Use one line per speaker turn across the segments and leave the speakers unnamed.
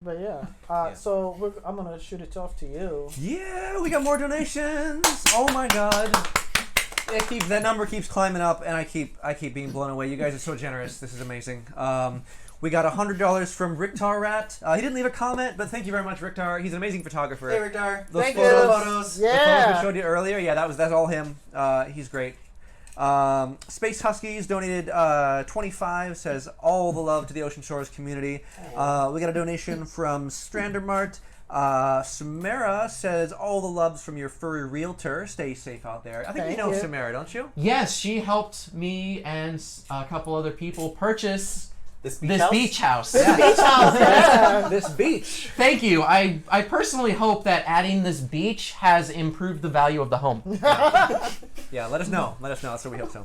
But yeah. So I'm gonna shoot it off to you.
Yeah, we got more donations. Oh my god. That number keeps climbing up, and I keep being blown away. You guys are so generous. This is amazing. We got $100 from Ricktar Rat. He didn't leave a comment, but thank you very much, Ricktar. He's an amazing photographer.
Hey, Ricktar.
Thank
you.
Photos.
The photos we showed you earlier. Yeah, that's all him. He's great. Space Huskies donated 25. Says all the love to the Ocean Shores community. We got a donation from Strander Mart. Samara says all the loves from your furry realtor. Stay safe out there. I think you know Samara, don't you?
Yes, she helped me and a couple other people purchase
this
beach house.
This beach house, yeah.
This beach.
Thank you. I personally hope that adding this beach has improved the value of the home.
Yeah, let us know. That's what we hope so.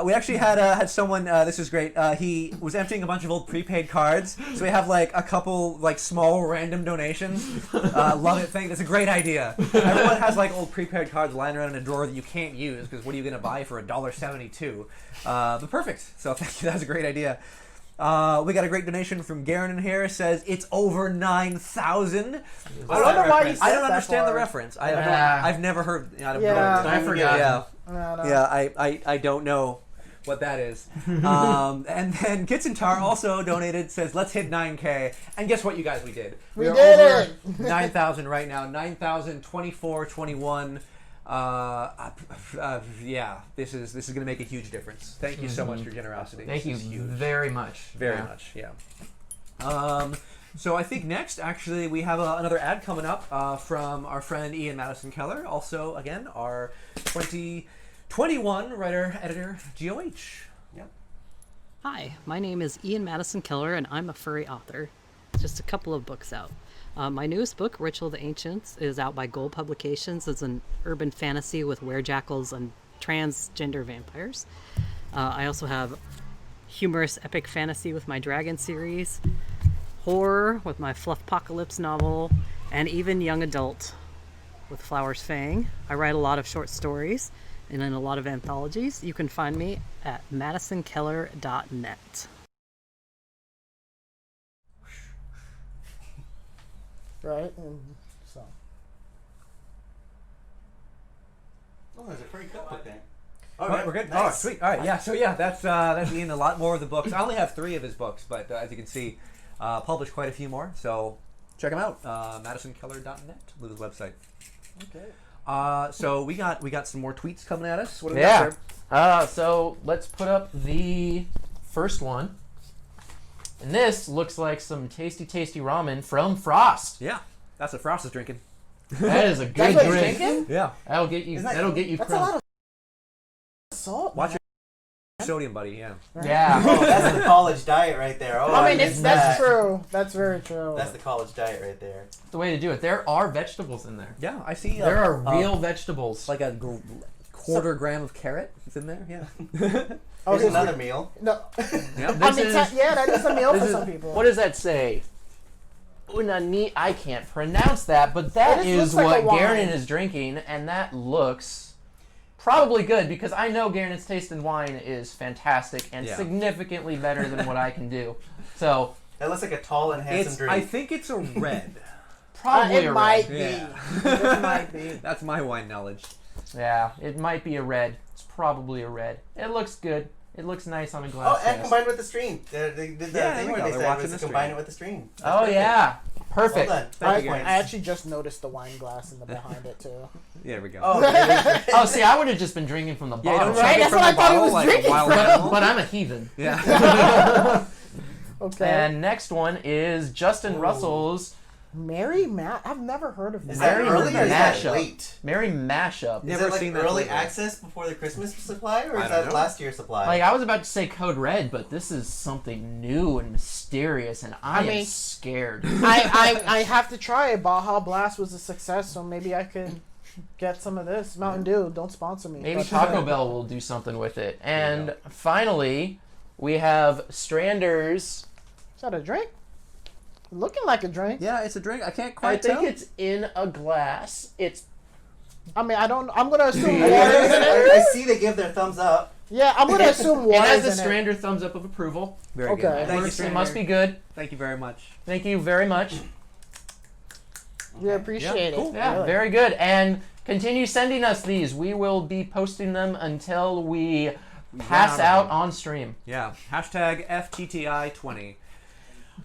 We actually had someone. This is great. He was emptying a bunch of old prepaid cards, so we have like a couple like small random donations. Love it. It's a great idea. Everyone has like old prepaid cards lying around in a drawer that you can't use because what are you gonna buy for $1.72? But perfect. So thank you. That's a great idea. We got a great donation from Garen in here. Says it's over 9,000.
I wonder why you said
I don't
that
understand the
far.
reference. I've never heard.
I forgot.
Yeah, I don't know what that is. And then Kitzentar also donated. Says let's hit 9K. And guess what, you guys? We did.
We
are
did
over
it.
9,000 right now. 9,024, 21. Yeah, this is going to make a huge difference. Thank you so much for your generosity.
Thank you
huge.
very much.
Very much, yeah. So I think next, actually, we have another ad coming up from our friend Ian Madison Keller. Also, again, our 2021 writer-editor, GOH. Yep.
Hi, my name is Ian Madison Keller, and I'm a furry author. Just a couple of books out. My newest book, Ritual of the Ancients, is out by Gold Publications. It's an urban fantasy with werejackals and transgender vampires. I also have humorous epic fantasy with my Dragon series, horror with my Fluffpocalypse novel, and even young adult with Flowers Fang. I write a lot of short stories and in a lot of anthologies. You can find me at madisonkeller.net.
Right? And so.
Oh, there's a free cookbook there.
All right, we're good. Nice. Oh, sweet. All right, yeah. So yeah, that's Ian. A lot more of the books. I only have 3 of his books, but as you can see, published quite a few more. So check them out. MadisonKeller.net. Look at his website.
Okay.
So we got some more tweets coming at us. What do we got, sir?
So let's put up the first one. And this looks like some tasty, tasty ramen from Frost.
Yeah, that's what Frost is drinking.
That is a good
That's what he's
drink.
drinking?
Yeah.
That'll get you. That'll get you.
That's a lot of salt.
Watch your sodium, buddy. Yeah.
Yeah.
Oh, that's the college diet right there. Oh,
I mean,
missed
that's
that.
true. That's very true.
That's the college diet right there.
That's the way to do it. There are vegetables in there.
Yeah, I see.
There are real vegetables.
Like a quarter gram of carrot is in there. Yeah.
Here's another meal.
No.
Yeah.
I mean, that is a meal for some people.
What does that say? Unani, I can't pronounce that, but that is
like
what
a wine.
Garen is drinking, and that looks probably good because I know Garen's taste in wine is fantastic and significantly better than what I can do. So
that looks like a tall and handsome drink.
I think it's a red.
Probably
it
a
might
red.
be.
Yeah.
It might be.
That's my wine knowledge.
Yeah, it might be a red. It's probably a red. It looks good. It looks nice on a glass.
Oh, and
yes.
combined with the stream. They did that thing where they said was to combine it with the stream. That's perfect.
Yeah. Perfect.
Well done.
I actually just noticed the wine glass in the behind it too.
There we go.
Oh, see, I would have just been drinking from the bottle.
Right, that's what I thought he was drinking from.
But I'm a heathen.
Yeah.
Okay.
And next one is Justin Russell's
Mary Matt. I've never heard of this.
Is that
Mary
early or is that
Mashup.
late?
Mary Mashup.
Is
Never
it like
seen that
early
flavor.
access before the Christmas supply, or
I
is
don't
that
know.
last year's supply?
Like, I was about to say Code Red, but this is something new and mysterious, and I
mean,
am scared.
I have to try it. Baja Blast was a success, so maybe I could get some of this. Mountain Dew, don't sponsor me.
Maybe
But-
Taco Bell will do something with it. And finally, we have Stranders.
Is that a drink? Looking like a drink.
Yeah, it's a drink. I can't
I
quite
think
tell.
it's in a glass. It's
I mean, I don't. I'm gonna assume water
I
is in it.
I see they give their thumbs up.
Yeah, I'm gonna assume
It
water.
has the Strander thumbs up of approval.
Very
Okay.
good. Thank you,
It
Strander.
must be good.
Thank you very much.
Thank you very much.
We appreciate it.
cool.
Yeah,
Really.
very good. And continue sending us these. We will be posting them until we pass out on stream.
Yeah. Hashtag FTTI20.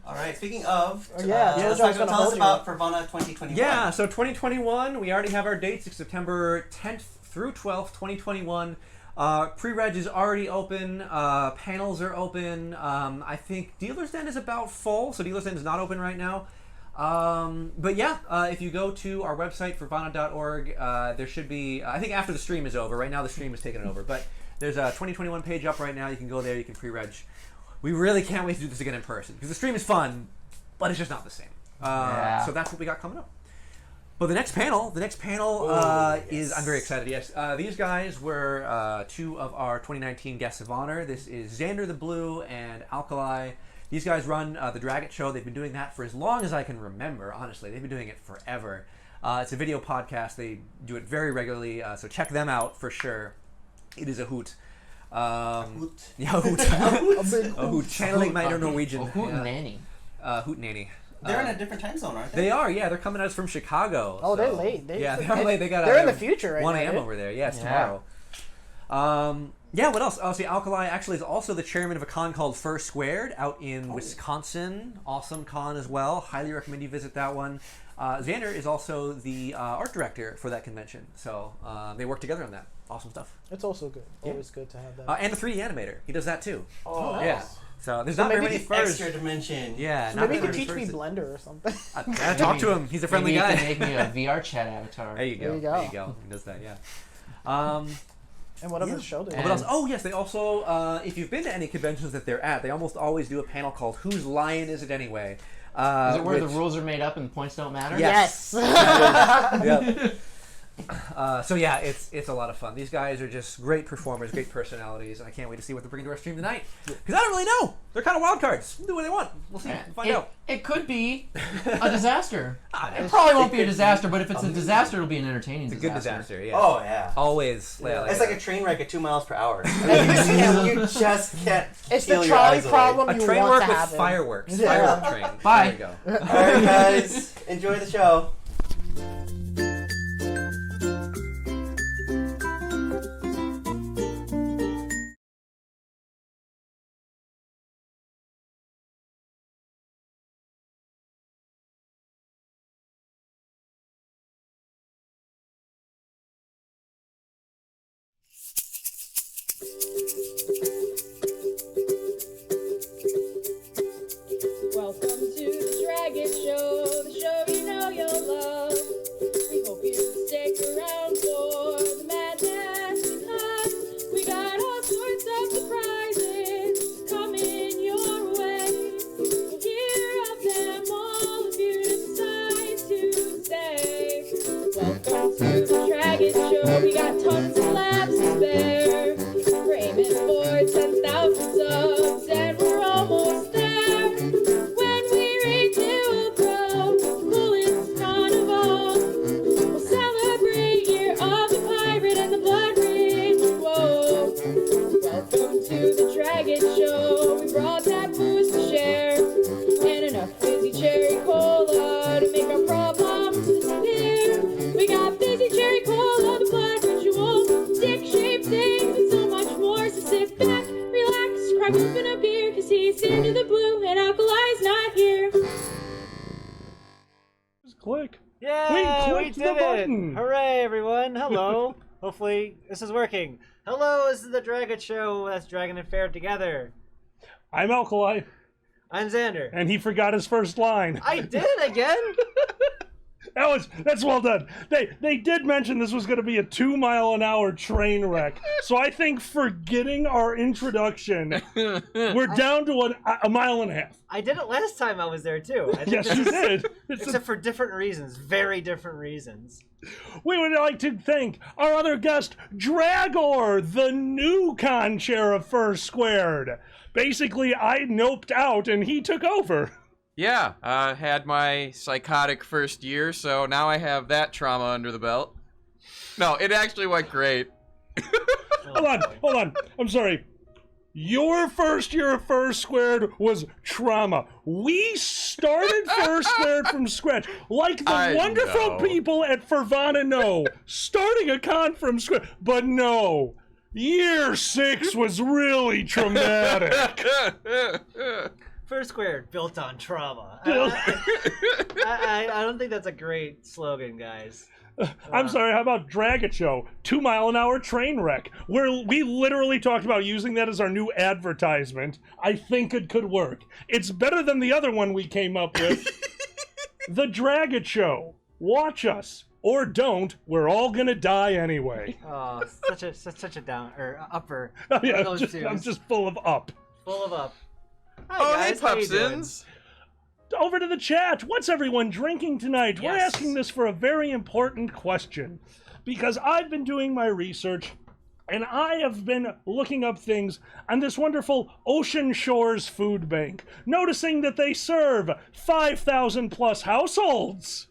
All right. Speaking of,
Jojo's
tell
gonna
us
hold
about Furvana 2021.
Yeah, so 2021, we already have our dates. It's September 10th through 12th, 2021. Pre-reg is already open. Panels are open. I think Dealer's Den is about full, so Dealer's Den is not open right now. But yeah, if you go to our website, furvana.org, there should be, I think after the stream is over. Right now the stream is taking it over. But there's a 2021 page up right now. You can go there. You can pre-reg. We really can't wait to do this again in person because the stream is fun, but it's just not the same. So that's what we got coming up. But the next panel is, I'm very excited, yes. These guys were two of our 2019 guests of honor. This is Xander the Blue and Alkali. These guys run the Dragon Show. They've been doing that for as long as I can remember, honestly. They've been doing it forever. It's a video podcast. They do it very regularly, so check them out for sure. It is a hoot.
Hoot.
Yeah, a hoot. A hoot. Channeling my inner Norwegian.
Hoot nanny.
Hoot nanny.
They're in a different time zone, aren't they?
They are, yeah. They're coming at us from Chicago.
Oh,
so.
they're late.
They're late. They got
they're in the future right
1
now.
a.m.
Right?
over there. Yeah, it's tomorrow. Yeah, what else? Oh, see, Alkali actually is also the chairman of a con called Fur Squared out in Wisconsin. Awesome con as well. Highly recommend you visit that one. Xander is also the art director for that convention. So they work together on that. Awesome stuff.
It's also good. Always good to have that.
And the 3D animator. He does that too.
Oh, nice.
Yeah. So there's not very many furs.
Extra dimension.
Yeah.
Maybe you
not
could
very
teach me
furs.
Blender or something.
Talk to him. He's a friendly
Maybe
guy.
you can make me a VR chat avatar.
There you go.
There you go.
There you go. He does that, yeah.
And what other show do
What else? Oh, yes, they also, if you've been to any conventions that they're at, they almost always do a panel called Whose Lion Is It Anyway?
Is it where the rules are made up and the points don't matter?
Yes.
Yep. So yeah, it's a lot of fun. These guys are just great performers, great personalities, and I can't wait to see what they're bringing to our stream tonight. Because I don't really know. They're kind of wild cards. They'll do what they want. We'll see. We'll find out.
It could be a disaster. It probably won't be a disaster, but if it's a disaster, it'll be an entertaining
It's a good disaster, yeah.
Oh, yeah.
Always. Yeah,
It's like a train wreck at 2 miles per hour. You just can't
It's
feel
the
your
trolley
eyes away.
problem
a
you
train
want
work
to
with
happen.
fireworks.
Yeah.
Firework train.
Bye.
There you go.
All right, guys. Enjoy the show.
Welcome to the Dragon Show, the show you know you'll love. We hope you stick around for the madness because we got all sorts of surprises coming your way. We'll hear of them all if you decide to stay. Welcome to the Dragon Show, we got tons of laughs to spare. We're aiming for 10,000 subs and we're almost there. When we reach you, bro, coolest con of all. We'll celebrate year of the pirate and the blood ritual. Welcome to the Dragon Show. We brought that booze to share and enough fizzy cherry cola to make our problems disappear. We got fizzy cherry cola, the blood ritual, dick-shaped things, and so much more. So sit back, relax, crack open a beer, 'cause he's into the blue and Alkali's not here.
Just click.
Yeah,
We
we
clicked
did
the
it!
button.
Hooray, everyone! Hello. Hopefully this is working. Hello, this is the Dragon Show. That's Dragon and Fair together.
I'm Alkali,
I'm Xander.
and he forgot his first line.
I did it again.
That's well done. They did mention this was going to be a 2-mile-an-hour train wreck, so I think forgetting our introduction, we're down to a mile and a half.
I did it last time I was there too. I think
Yes, you did.
Except for different reasons, very different reasons.
We would like to thank our other guest, Dragor, the new con chair of First Squared. Basically, I noped out and he took over.
Yeah, had my psychotic first year, so now I have that trauma under the belt. No, it actually went great.
Hold on. I'm sorry. Your first year of First Squared was trauma. We started First Squared from scratch. Like the wonderful people at Furvana know. Starting a con from scratch. But no. Year 6 was really traumatic.
First Squared, built on trauma. I don't think that's a great slogan, guys.
I'm sorry, how about Dragon Show? 2 mile an hour train wreck. Where we literally talked about using that as our new advertisement. I think it could work. It's better than the other one we came up with. The Dragon Show. Watch us. Or don't. We're all gonna die anyway.
Oh, such a down or upper.
Yeah, I'm just full of up.
Full of up.
Hi,
guys,
hey, Pupsins.
Over to the chat. What's everyone drinking tonight?
Yes.
We're asking this for a very important question because I've been doing my research and I have been looking up things on this wonderful Ocean Shores Food Bank, noticing that they serve 5,000 plus households.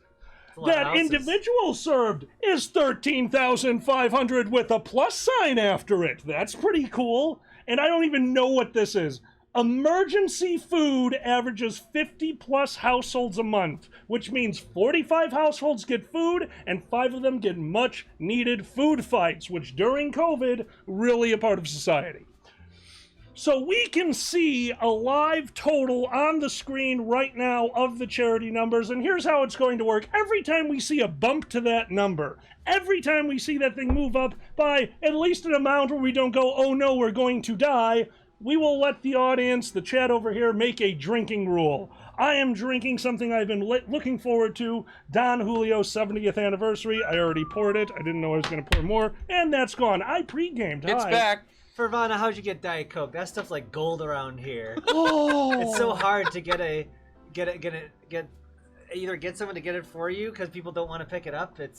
That individual served is 13,500 with a plus sign after it. That's pretty cool. And I don't even know what this is. Emergency food averages 50 plus households a month, which means 45 households get food and 5 of them get much needed food fights, which during COVID, really a part of society. So we can see a live total on the screen right now of the charity numbers, and here's how it's going to work. Every time we see a bump to that number, every time we see that thing move up by at least an amount where we don't go, oh no, we're going to die, we will let the audience, the chat over here, make a drinking rule. I am drinking something I've been looking forward to, Don Julio's 70th anniversary. I already poured it. I didn't know I was going to pour more, and that's gone. I pre-gamed.
It's back.
Furvana, how'd you get Diet Coke? That stuff's like gold around here.
Oh,
it's so hard to get either get someone to get it for you because people don't want to pick it up. It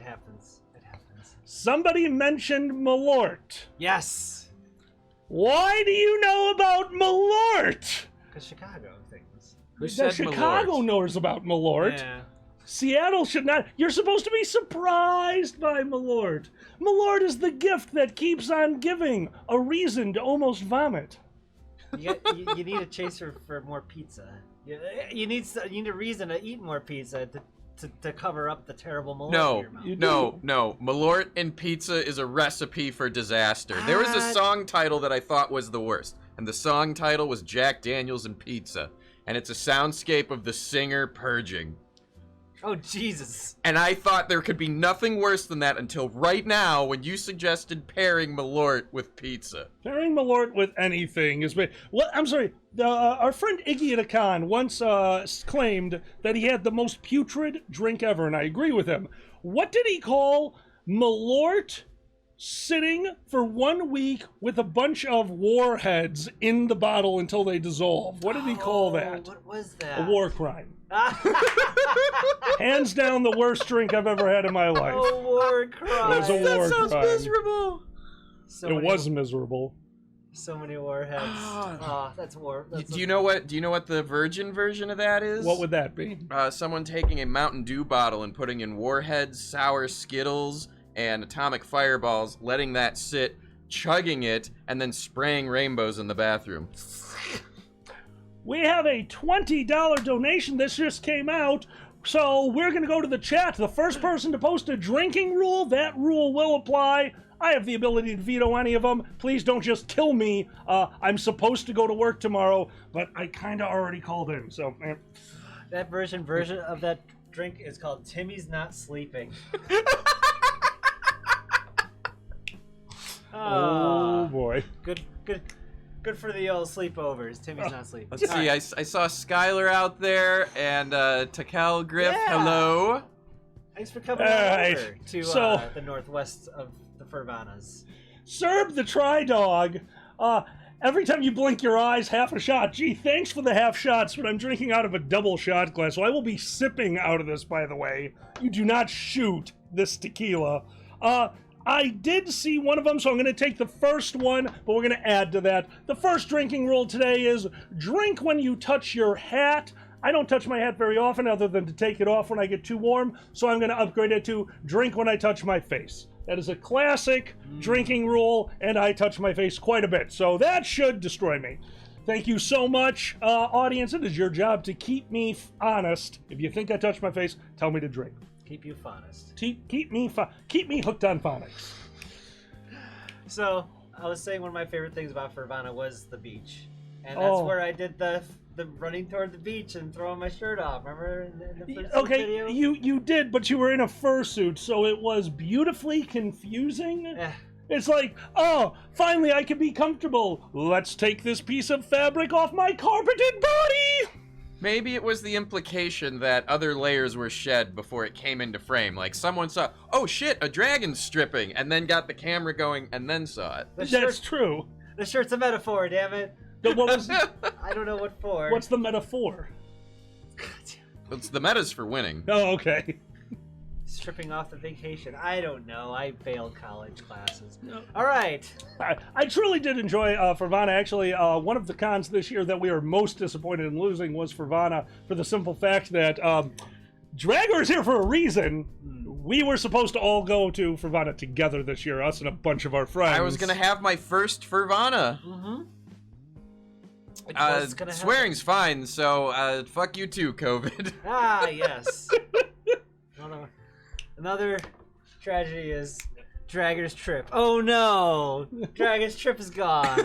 happens. It happens.
Somebody mentioned Malort.
Yes.
Why do you know about Malort?
Because Chicago things.
Who said
Chicago
Malort?
knows about Malort.
Yeah.
Seattle should not. You're supposed to be surprised by Malort. Malort is the gift that keeps on giving, a reason to almost vomit.
You need a chaser for more pizza. You need a reason to eat more pizza to cover up the terrible Malort in your mouth.
No. Malort and pizza is a recipe for disaster. There was a song title that I thought was the worst, and the song title was Jack Daniels and Pizza, and it's a soundscape of the singer purging.
Oh, Jesus.
And I thought there could be nothing worse than that until right now when you suggested pairing Malort with pizza.
Pairing Malort with anything is... Well, I'm sorry. Our friend Iggy at a con once claimed that he had the most putrid drink ever, and I agree with him. What did he call Malort sitting for 1 week with a bunch of warheads in the bottle until they dissolve? What did he call that?
What was that?
A war crime. Hands down the worst drink I've ever had in my life.
A war crime.
It was a war
That sounds
crime.
miserable.
It was miserable.
So many warheads. Oh, that's war.
Do you know what the virgin version of that is?
What would that be?
Someone taking a Mountain Dew bottle and putting in warheads, sour Skittles, and atomic fireballs, letting that sit, chugging it, and then spraying rainbows in the bathroom.
We have a $20 donation. This just came out. So we're going to go to the chat. The first person to post a drinking rule, that rule will apply. I have the ability to veto any of them. Please don't just kill me. I'm supposed to go to work tomorrow, but I kind of already called in. So
that version of that drink is called Timmy's Not Sleeping.
Oh boy.
Good for the old sleepovers. Timmy's not sleeping.
Let's see. I saw Skylar out there and Takel Griff.
Yeah.
Hello.
Thanks for coming over to the northwest of the Furvanas.
Serve the Tri-Dog. Every time you blink your eyes, half a shot. Gee, thanks for the half shots, but I'm drinking out of a double shot glass, so I will be sipping out of this, by the way. You do not shoot this tequila. I did see one of them, so I'm going to take the first one, but we're going to add to that. The first drinking rule today is drink when you touch your hat. I don't touch my hat very often other than to take it off when I get too warm, so I'm going to upgrade it to drink when I touch my face. That is a classic drinking rule, and I touch my face quite a bit, so that should destroy me. Thank you so much, audience. It is your job to keep me honest. If you think I touched my face, tell me to drink.
Keep you honest.
Keep me hooked on phonics.
So, I was saying one of my favorite things about Furvana was the beach. And that's where I did the running toward the beach and throwing my shirt off. Remember in the first video?
You did, but you were in a fursuit, so it was beautifully confusing. It's like, oh, finally I can be comfortable. Let's take this piece of fabric off my carpeted body!
Maybe it was the implication that other layers were shed before it came into frame. Like someone saw, oh shit, a dragon's stripping, and then got the camera going and then saw it.
That's true.
The shirt's a metaphor, damn it.
What was
I don't know what for.
What's the metaphor?
It's the metas for winning.
Oh, okay.
Stripping off the vacation. I don't know. I failed college classes. No. All right.
I truly did enjoy Furvana. Actually, one of the cons this year that we are most disappointed in losing was Furvana, for the simple fact that Dragger is here for a reason. We were supposed to all go to Furvana together this year, us and a bunch of our friends.
I was going to have my first Furvana. Swearing's fine, so fuck you too, COVID.
Ah, yes. Another tragedy is Dragger's trip. Oh no! Dragger's trip is gone.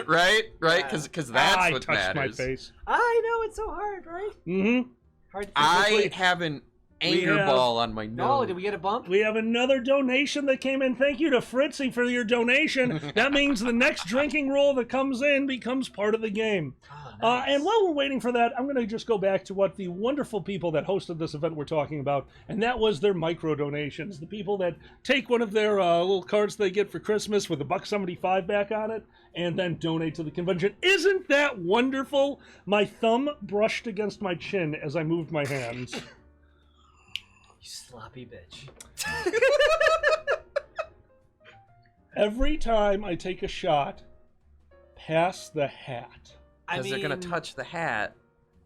Right? Because that's what
touched
matters.
My face.
I know, it's so hard, right?
Mm-hmm.
Hard.
I have an anger ball on my nose.
Oh, did we get a bump?
We have another donation that came in. Thank you to Fritzy for your donation. That means the next drinking rule that comes in becomes part of the game. Oh, nice. And while we're waiting for that, I'm going to just go back to what the wonderful people that hosted this event were talking about, and that was their micro donations. The people that take one of their little cards they get for Christmas with $1.75 back on it, and then donate to the convention. Isn't that wonderful? My thumb brushed against my chin as I moved my hands.
You sloppy bitch.
Every time I take a shot, pass the hat.
Because they're going to touch the hat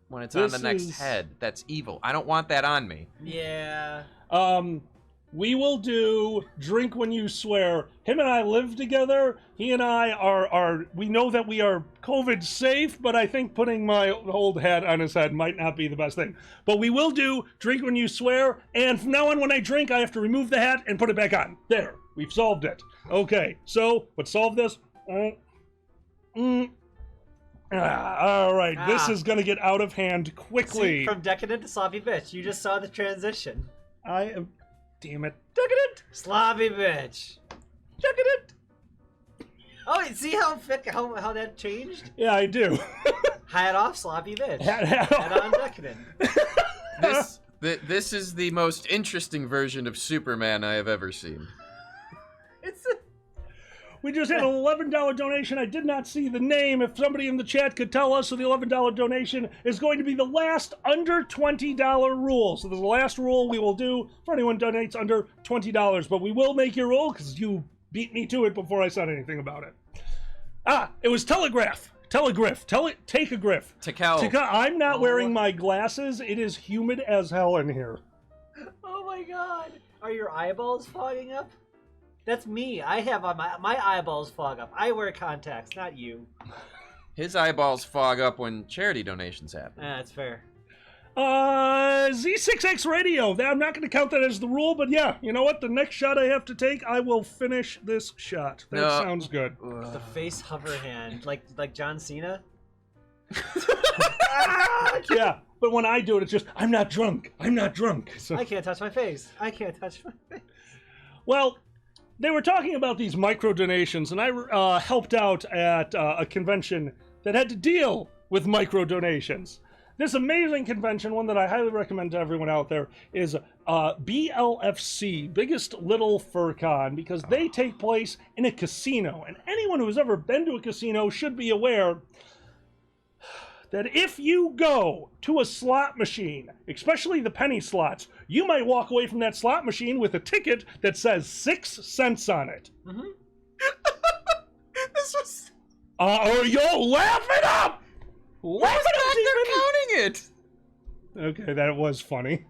when it's on the next head. That's evil. I don't want that on me.
Yeah.
We will do Drink When You Swear. Him and I live together. He and I are we know that we are COVID safe, but I think putting my old hat on his head might not be the best thing. But we will do Drink When You Swear, and from now on when I drink, I have to remove the hat and put it back on. There. We've solved it. Okay, so let's solve this. All right, this is going to get out of hand quickly.
See, from decadent to sloppy bitch. You just saw the transition.
I am... Damn it.
Decadent! Sloppy bitch. Decadent! Oh, see how that changed?
Yeah, I do.
Hat off, sloppy bitch.
Hat
on, decadent.
This is the most interesting version of Superman I have ever seen.
We just had an $11 donation. I did not see the name. If somebody in the chat could tell us, so the $11 donation is going to be the last under $20 rule. So the last rule we will do for anyone who donates under $20. But we will make your rule because you beat me to it before I said anything about it. It was telegraph. Telegraph. Take a griff. I'm not wearing my glasses. It is humid as hell in here.
Oh my god. Are your eyeballs fogging up? That's me. I have my eyeballs fog up. I wear contacts, not you.
His eyeballs fog up when charity donations happen.
That's fair.
Z6X Radio. I'm not going to count that as the rule, but yeah, you know what? The next shot I have to take, I will finish this shot. That sounds good.
The face hover hand, like John Cena.
Yeah, but when I do it, it's just, I'm not drunk. So.
I can't touch my face.
Well, they were talking about these micro donations, and I helped out at a convention that had to deal with micro donations. This amazing convention, one that I highly recommend to everyone out there, is BLFC, Biggest Little Fur Con, because they take place in a casino. And anyone who has ever been to a casino should be aware that if you go to a slot machine, especially the penny slots, you might walk away from that slot machine with a ticket that says 6 cents on it.
Mm-hmm.
This was...
yo, laugh it up! Laugh it up,
they're counting it!
Okay, that was funny.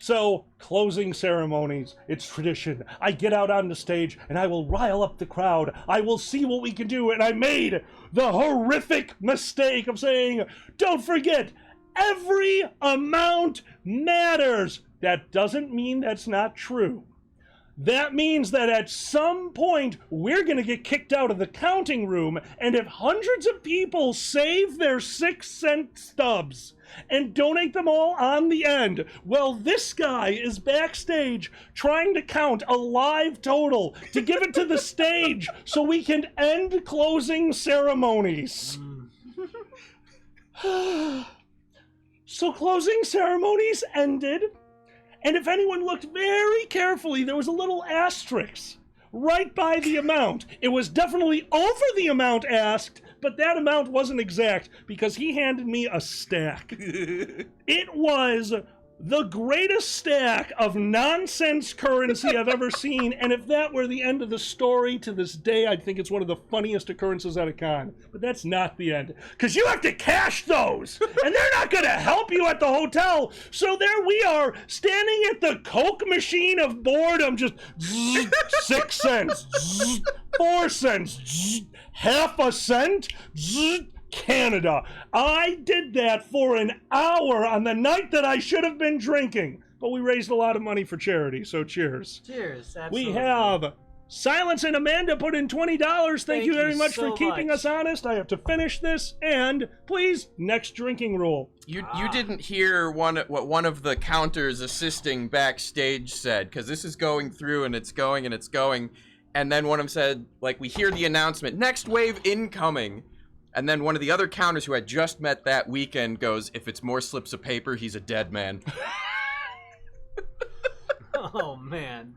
So, closing ceremonies, it's tradition. I get out on the stage and I will rile up the crowd. I will see what we can do. And I made the horrific mistake of saying, don't forget, every amount matters. That doesn't mean that's not true. That means that at some point, we're going to get kicked out of the counting room, and if hundreds of people save their 6-cent stubs and donate them all on the end, well, this guy is backstage trying to count a live total to give it to the stage so we can end closing ceremonies. So closing ceremonies ended. And if anyone looked very carefully, there was a little asterisk right by the amount. It was definitely over the amount asked, but that amount wasn't exact because he handed me a stack. It was the greatest stack of nonsense currency I've ever seen, and if that were the end of the story to this day, I'd think it's one of the funniest occurrences at a con. But that's not the end, because you have to cash those, and they're not going to help you at the hotel. So there we are, standing at the Coke machine of boredom, just 6 cents, 4 cents, half a cent, Canada. I did that for an hour on the night that I should have been drinking. But we raised a lot of money for charity, so cheers.
Cheers. Absolutely.
We have Silence and Amanda put in $20. Thank you very much for keeping us honest. I have to finish this. And please, next drinking rule.
You didn't hear what one of the counters assisting backstage said, because this is going through and it's going and it's going. And then one of them said, like, we hear the announcement, next wave incoming. And then one of the other counters who had just met that weekend goes, if it's more slips of paper, he's a dead man.
Oh, man.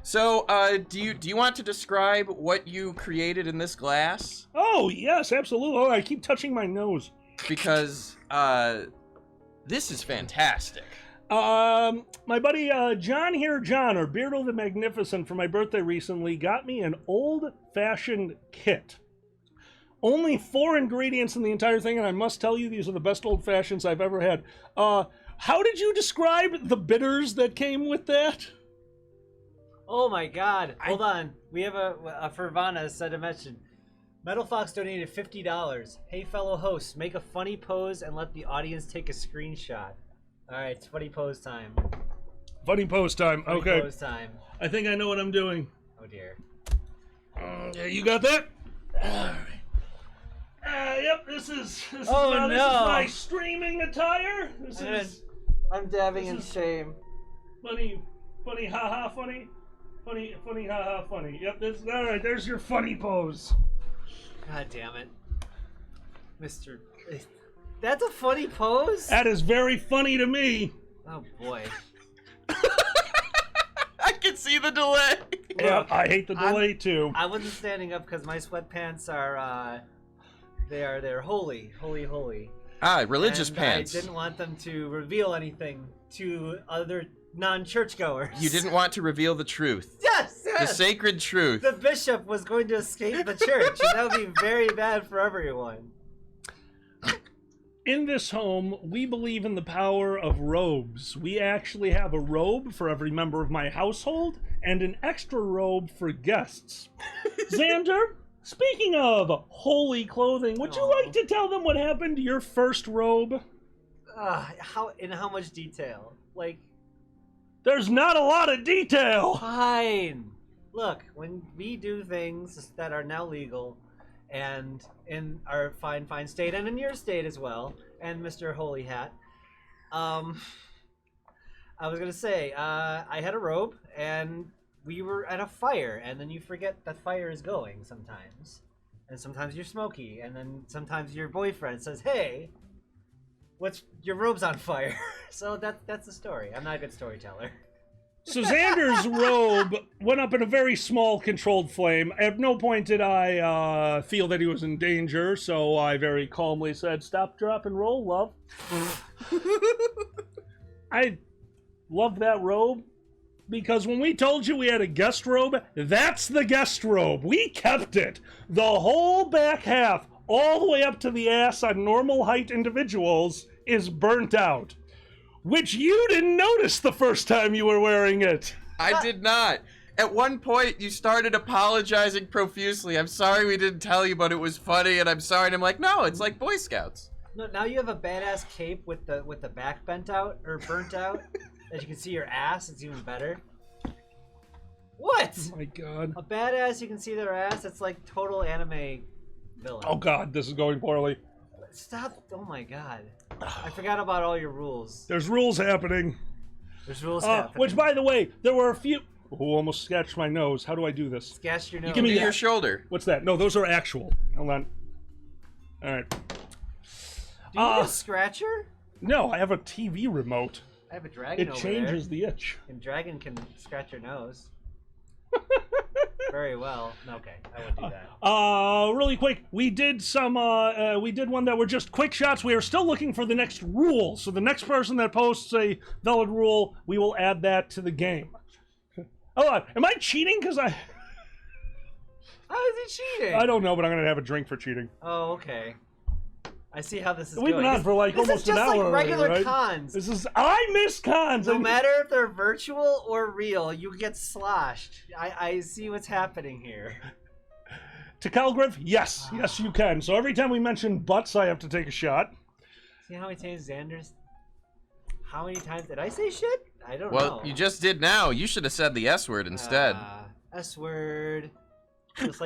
So, do you want to describe what you created in this glass?
Oh, yes, absolutely. Oh, I keep touching my nose.
Because, this is fantastic.
My buddy, John here, John, or Beardo the Magnificent, for my birthday recently, got me an old-fashioned kit. Only 4 ingredients in the entire thing, and I must tell you, these are the best old-fashions I've ever had. How did you describe the bitters that came with that?
Oh my god. Hold on. We have a Furvana said to mention. Metal Fox donated $50. Hey, fellow hosts, make a funny pose and let the audience take a screenshot. Alright, it's funny pose time.
Funny pose time.
Funny
Okay.
pose time.
I think I know what I'm doing.
Oh dear.
Yeah, you got that? Alright. Yep, this is
no.
my streaming attire.
I'm dabbing in shame.
Funny, haha, funny. Funny, haha, funny. Yep, alright, there's your funny pose.
God damn it. Mr. That's a funny pose?
That is very funny to me.
Oh boy.
I can see the delay.
Yeah, I hate the delay too.
I wasn't standing up because my sweatpants are they're holy.
Religious
and
pants.
I didn't want them to reveal anything to other non-churchgoers.
You didn't want to reveal the truth.
Yes!
The sacred truth.
The bishop was going to escape the church, and that would be very bad for everyone.
In this home, we believe in the power of robes. We actually have a robe for every member of my household, and an extra robe for guests. Xander, speaking of holy clothing, would you like to tell them what happened to your first robe?
How much detail? Like,
there's not a lot of detail.
Fine. Look, when we do things that are now legal, and in our fine state, and in your state as well, and Mr. Holy Hat, I was gonna say, I had a robe, and we were at a fire, and then you forget that fire is going sometimes. And sometimes you're smoky, and then sometimes your boyfriend says, hey, your robe's on fire. So that's the story. I'm not a good storyteller.
So Xander's robe went up in a very small controlled flame. At no point did I feel that he was in danger, so I very calmly said, stop, drop, and roll, love. I love that robe because when we told you we had a guest robe, that's the guest robe. We kept it. The whole back half, all the way up to the ass on normal height individuals, is burnt out. Which you didn't notice the first time you were wearing it.
I did not. At one point, you started apologizing profusely. I'm sorry we didn't tell you, but it was funny, and I'm sorry. And I'm like, no, it's like Boy Scouts.
No, now you have a badass cape with the back bent out or burnt out, that you can see your ass. It's even better. What?
Oh my god.
A badass you can see their ass. It's like total anime villain.
Oh god, this is going poorly.
Stop! Oh my god. I forgot about all your rules.
There's rules happening.
There's rules happening.
Which, by the way, there were a few. Oh, almost scratched my nose. How do I do this?
Scratch your nose.
You give me
your shoulder.
What's that? No, those are actual. Hold on. All right.
Do you need a scratcher?
No, I have a TV remote.
I have a dragon over
It changes
there.
the itch.
And dragon can scratch your nose. Very well. Okay, I wouldn't do that.
Really quick, we did one that were just quick shots. We are still looking for the next rule. So the next person that posts a valid rule, we will add that to the game. Hold on, am I cheating? Because
How is he cheating?
I don't know, but I'm gonna have a drink for cheating.
Oh, okay. I see how this is
We've been on for like almost an hour.
This is just like regular
right?
cons.
I miss cons.
No matter if they're virtual or real, you get sloshed. I see what's happening here.
To Calgriff, yes, yes you can. So every time we mention butts, I have to take a shot.
See how many times Xander's... How many times did I say shit? I don't know.
Well, you just did now. You should have said the S word instead.
S word. Just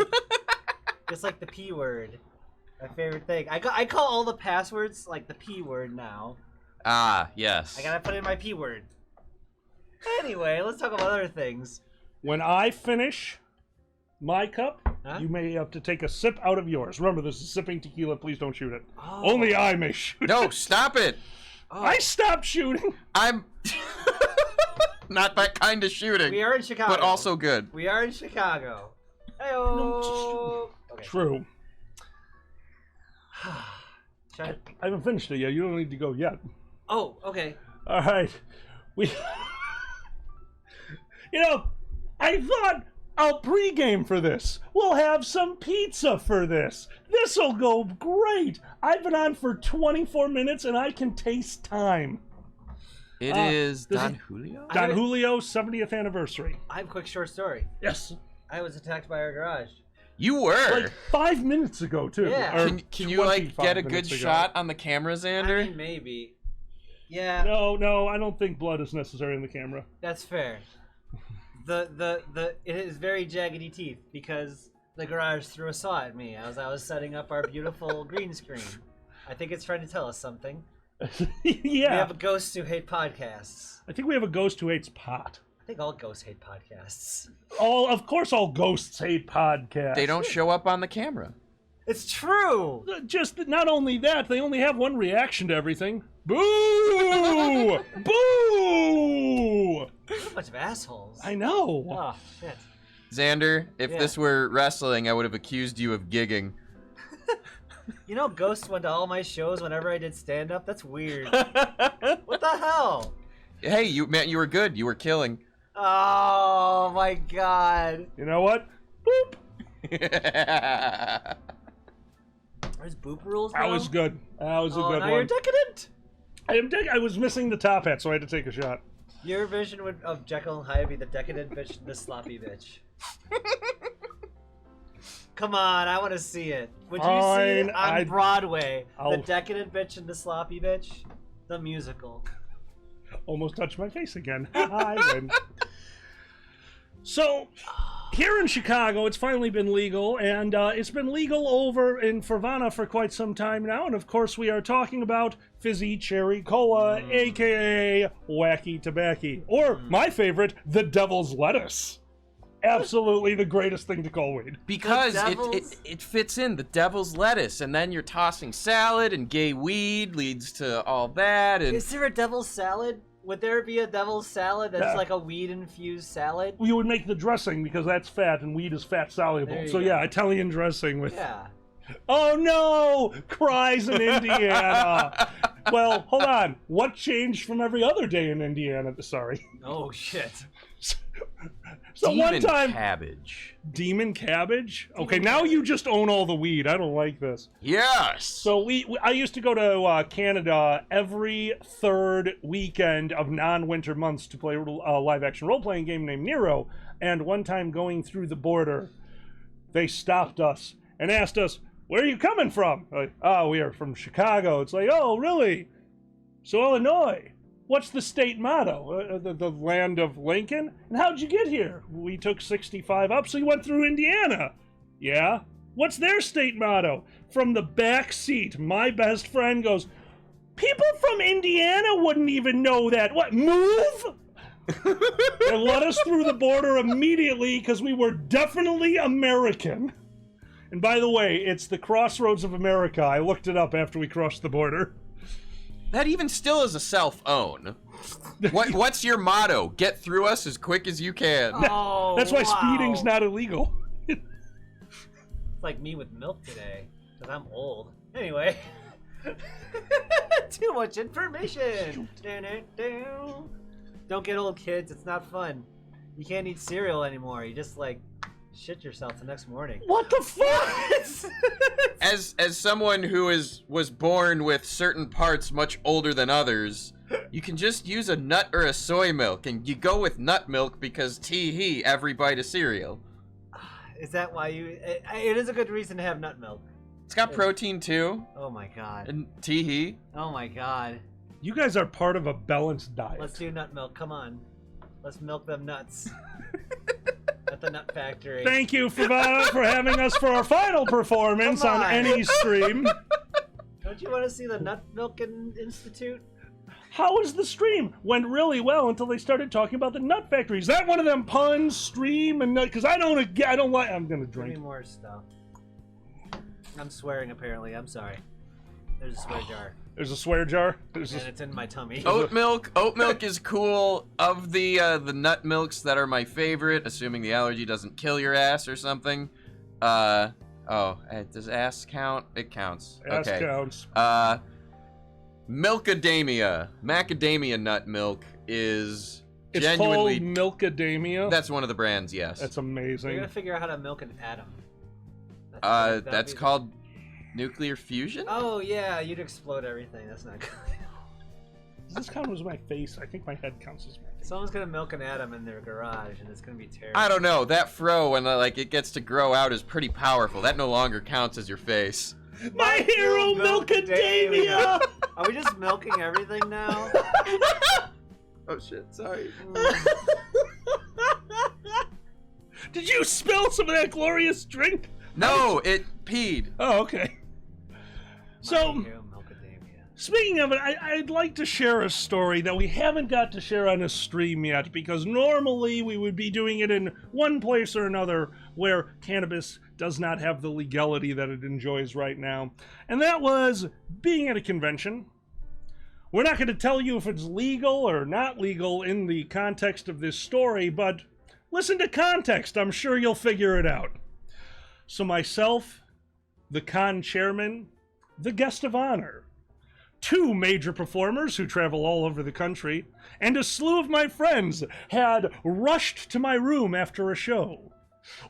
like the P word. My favorite thing. I call all the passwords like the P word now.
Ah, yes.
I gotta put in my P word. Anyway, let's talk about other things.
When I finish my cup, you may have to take a sip out of yours. Remember, this is sipping tequila. Please don't shoot it.
Oh.
Only I may shoot.
No, stop it.
Oh.
I stopped shooting.
I'm not that kind of shooting.
We are in Chicago.
But also good.
We are in Chicago. Hey-oh. Okay.
True. I haven't finished it yet. You don't need to go yet.
Oh, okay.
All right. You know, I thought I'll pregame for this. We'll have some pizza for this. This'll go great. I've been on for 24 minutes and I can taste time.
It is Don Julio?
Don Julio's 70th anniversary.
I have a quick short story.
Yes.
I was attacked by our garage.
You were?
Like 5 minutes ago, too.
Yeah.
Can you like get a good shot on the camera, Xander?
I mean, maybe. Yeah.
No, I don't think blood is necessary in the camera.
That's fair. It is very jaggedy teeth because the garage threw a saw at me as I was setting up our beautiful green screen. I think it's trying to tell us something.
Yeah.
We have ghosts who hate podcasts.
I think we have a ghost who hates pot.
I think all ghosts hate podcasts.
Of course all ghosts hate podcasts.
They don't show up on the camera.
It's true!
Just not only that, they only have one reaction to everything. Boo! Boo!
What a bunch of assholes.
I know.
Oh, shit.
Xander, if this were wrestling, I would have accused you of gigging.
You know, Ghost went to all my shows whenever I did stand-up? That's weird. What the hell?
Hey, you were good. You were killing.
Oh, my God.
You know what? Boop!
There's boop rules now?
That was good. That was a good
now
one.
You're decadent?
I was missing the top hat, so I had to take a shot.
Your version of Jekyll and Hyde would be the decadent bitch and the sloppy bitch. Come on, I want to see it. Would you see it on Broadway? The decadent bitch and the sloppy bitch? The musical.
Almost touched my face again. I win. So, here in Chicago, it's finally been legal, and it's been legal over in Furvana for quite some time now, and of course we are talking about Fizzy Cherry Cola, aka Wacky Tobacco, or my favorite, the Devil's Lettuce. Absolutely the greatest thing to call weed.
Because it fits in, the devil's lettuce, and then you're tossing salad, and gay weed leads to all that. And
is there a devil's salad? Would there be a devil's salad that's like a weed-infused salad?
You would make the dressing because that's fat, and weed is fat soluble. So yeah, Italian dressing with...
Yeah.
Oh no! Cries in Indiana! Well, hold on. What changed from every other day in Indiana? Sorry.
Oh, shit.
So
Demon
one time,
cabbage.
Demon cabbage. Okay, now you just own all the weed. I don't like this.
Yes.
So I used to go to Canada every third weekend of non-winter months to play a live-action role-playing game named Nero. And one time going through the border, they stopped us and asked us, "Where are you coming from?" Like, "Oh, we are from Chicago." It's like, "Oh, really? So Illinois. What's the state motto? The land of Lincoln? And how'd you get here?" "We took 65 up, so you went through Indiana." "Yeah? What's their state motto?" From the back seat, my best friend goes, "People from Indiana wouldn't even know that. What, move?" They let us through the border immediately because we were definitely American. And by the way, it's the crossroads of America. I looked it up after we crossed the border.
That even still is a self-own. What's your motto? Get through us as quick as you can.
Oh,
That's why
wow.
speeding's not illegal.
It's like me with milk today, because I'm old. Anyway. Too much information. Don't get old, kids. It's not fun. You can't eat cereal anymore. You just, like, shit yourself the next morning.
What the fuck?
As someone who was born with certain parts much older than others, you can just use a nut or a soy milk, and you go with nut milk because tee-hee, every bite of cereal.
Is that why you... It is a good reason to have nut milk.
It's got protein too,
Oh my god.
and tee-hee.
Oh my god.
You guys are part of a balanced diet.
Let's do nut milk. Come on. Let's milk them nuts. At the nut factory.
Thank you, Furvana, for having us for our final performance
Come
on
on.
any stream.
Don't you want to see the Nut Milking Institute?
How was the stream? Went really well until they started talking about the nut factory. Is that one of them puns, stream and nut? Because I don't like. I'm gonna
Give
drink.
me more stuff. I'm swearing apparently. I'm sorry. There's a swear jar.
There's a swear jar.
And it's in my tummy.
Oat milk. Oat milk is cool. Of the nut milks that are my favorite, assuming the allergy doesn't kill your ass or something. Does ass count? It counts.
Ass
Okay.
counts.
Milkadamia. Macadamia nut milk is
It's
genuinely.
called Milkadamia.
That's one of the brands. Yes.
That's
We're
amazing.
gonna figure out how to milk an atom.
That's called nuclear fusion.
Oh yeah, you'd explode everything. That's not good.
Does this count as my face? I think my head counts as my face.
Someone's gonna milk an atom in their garage, and it's gonna be terrible.
I don't know. That fro when it gets to grow out is pretty powerful. That no longer counts as your face.
My hero, Milkadamia!
Are we just milking everything now?
Oh shit! Sorry.
Did you spill some of that glorious drink?
No, it peed.
Oh, okay. So,
My hero, Milkadamia.
speaking of it, I'd like to share a story that we haven't got to share on a stream yet, because normally we would be doing it in one place or another where cannabis does not have the legality that it enjoys right now. And that was being at a convention. We're not going to tell you if it's legal or not legal in the context of this story, but listen to context. I'm sure you'll figure it out. So myself, the con chairman, the guest of honor, two major performers who travel all over the country, and a slew of my friends had rushed to my room after a show.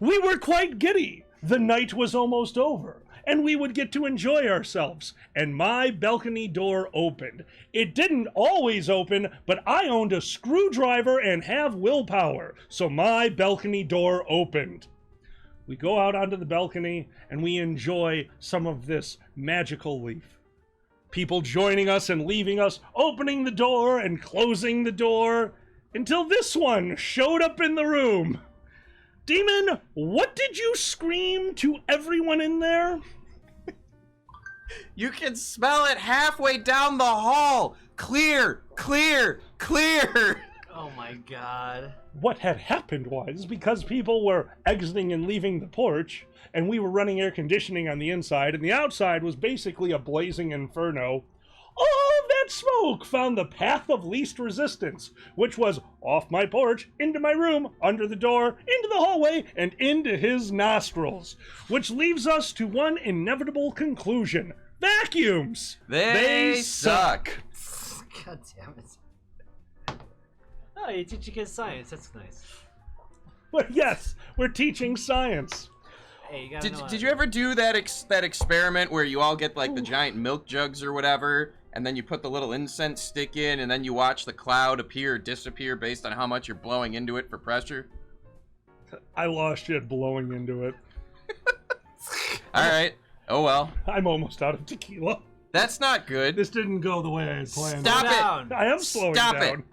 We were quite giddy. The night was almost over, and we would get to enjoy ourselves. And my balcony door opened. It didn't always open, but I owned a screwdriver and have willpower, so my balcony door opened. We go out onto the balcony, and we enjoy some of this magical leaf. People joining us and leaving us, opening the door and closing the door, until this one showed up in the room. Demon, what did you scream to everyone in there?
You can smell it halfway down the hall. Clear, clear, clear.
Oh my god.
What had happened was, because people were exiting and leaving the porch, and we were running air conditioning on the inside, and the outside was basically a blazing inferno, all of that smoke found the path of least resistance, which was off my porch, into my room, under the door, into the hallway, and into his nostrils. Which leaves us to one inevitable conclusion. Vacuums!
They suck.
God damn it. Oh, you teach your kids science. That's nice.
But yes, we're teaching science.
Hey, you gotta know
Did you ever do that experiment where you all get like the giant milk jugs or whatever, and then you put the little incense stick in, and then you watch the cloud appear or disappear based on how much you're blowing into it for pressure?
I lost you at blowing into it.
All right. Oh well.
I'm almost out of tequila.
That's not good.
This didn't go the way I had planned.
Stop it.
down.
I am slowing
Stop
down.
it.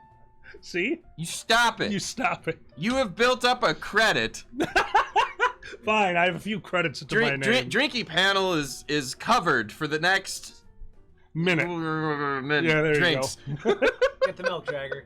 See?
You stop it.
You stop it.
You have built up a credit.
Fine, I have a few credits to my name.
Drinky panel is covered for the next
Minute. Yeah, there
drinks.
you go.
Get the milk dragger.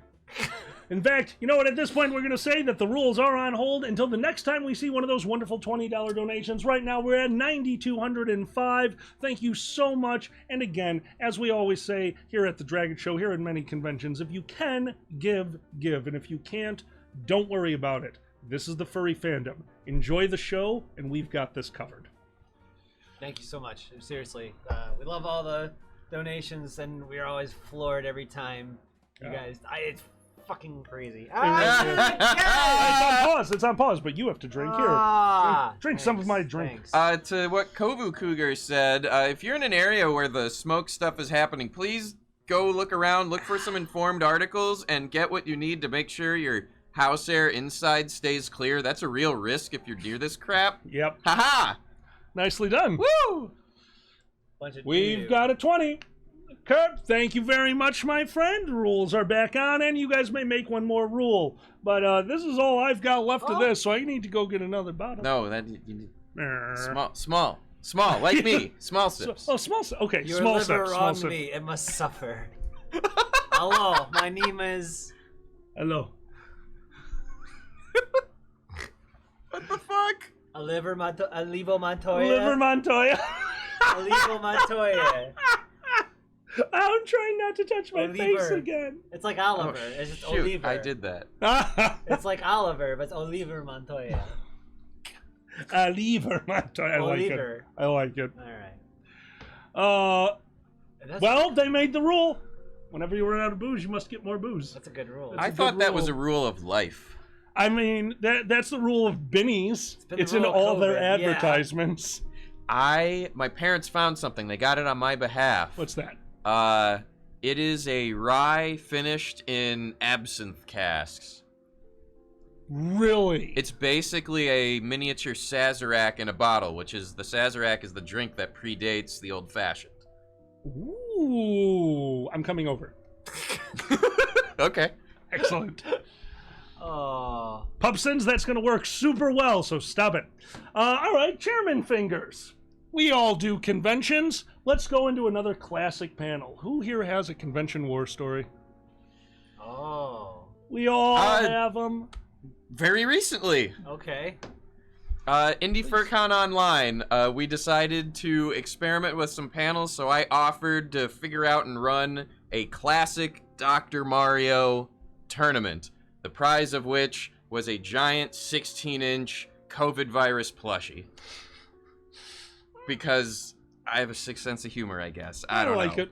In fact, you know what? At this point, we're going to say that the rules are on hold until the next time we see one of those wonderful $20 donations. Right now, we're at 9,205. Thank you so much. And again, as we always say here at the Dragon Show, here at many conventions, if you can, give. And if you can't, don't worry about it. This is the furry fandom. Enjoy the show, and we've got this covered.
Thank you so much. Seriously, we love all the donations, and we're always floored every time. You guys, it's fucking crazy.
It's on pause. It's on pause, but you have to drink here. Drink some of my drink.
To what Kovu Cougar said, if you're in an area where the smoke stuff is happening, please go look around, look for some informed articles, and get what you need to make sure your house air inside stays clear. That's a real risk if you're near this crap.
Yep.
Haha!
Nicely done.
Woo!
We've got a 20. Kurt, thank you very much, my friend. Rules are back on, and you guys may make one more rule. But this is all I've got left of this, so I need to go get another bottle.
No, that you need small, like me, small sips.
Small sips. Okay,
Your
small
liver
sips.
on
Small
me,
sips.
it must suffer. Hello, my name is.
Hello.
What the fuck?
Olivo Montoya.
Liver Montoya.
Olivo Montoya.
I'm trying not to touch my face again.
It's like Oliver. It's just
Shoot,
Oliver.
I did that.
It's like Oliver, but it's Oliver Montoya.
Oliver Montoya. I like it. I like it.
All right.
Well, they made the rule. Whenever you run out of booze, you must get more booze.
That's a good rule.
I thought that was a rule of life.
I mean, that's the rule of Binnie's. It's in
rule of
all their
COVID, yeah.
advertisements.
My parents found something. They got it on my behalf.
What's that?
It is a rye finished in absinthe casks.
Really?
It's basically a miniature Sazerac in a bottle, which is the Sazerac is the drink that predates the old fashioned.
Ooh, I'm coming over.
Okay.
Excellent.
Oh.
Pubsons, that's going to work super well, so stop it. All right, Chairman Fingers. We all do conventions. Let's go into another classic panel. Who here has a convention war story?
Oh.
We all have them.
Very recently.
Okay.
Indie FurCon Online, we decided to experiment with some panels, so I offered to figure out and run a classic Dr. Mario tournament, the prize of which was a giant 16-inch COVID virus plushie. Because I have a sixth sense of humor, I guess. I don't
like
know.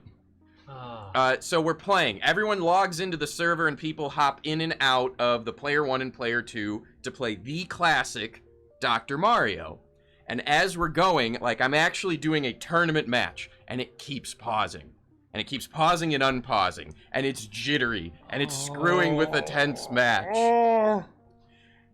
it.
So we're playing. Everyone logs into the server and people hop in and out of the player 1 and player 2 to play the classic Dr. Mario. And as we're going, like, I'm actually doing a tournament match, and it keeps pausing. And it keeps pausing and unpausing. And it's jittery. And it's screwing with a tense match.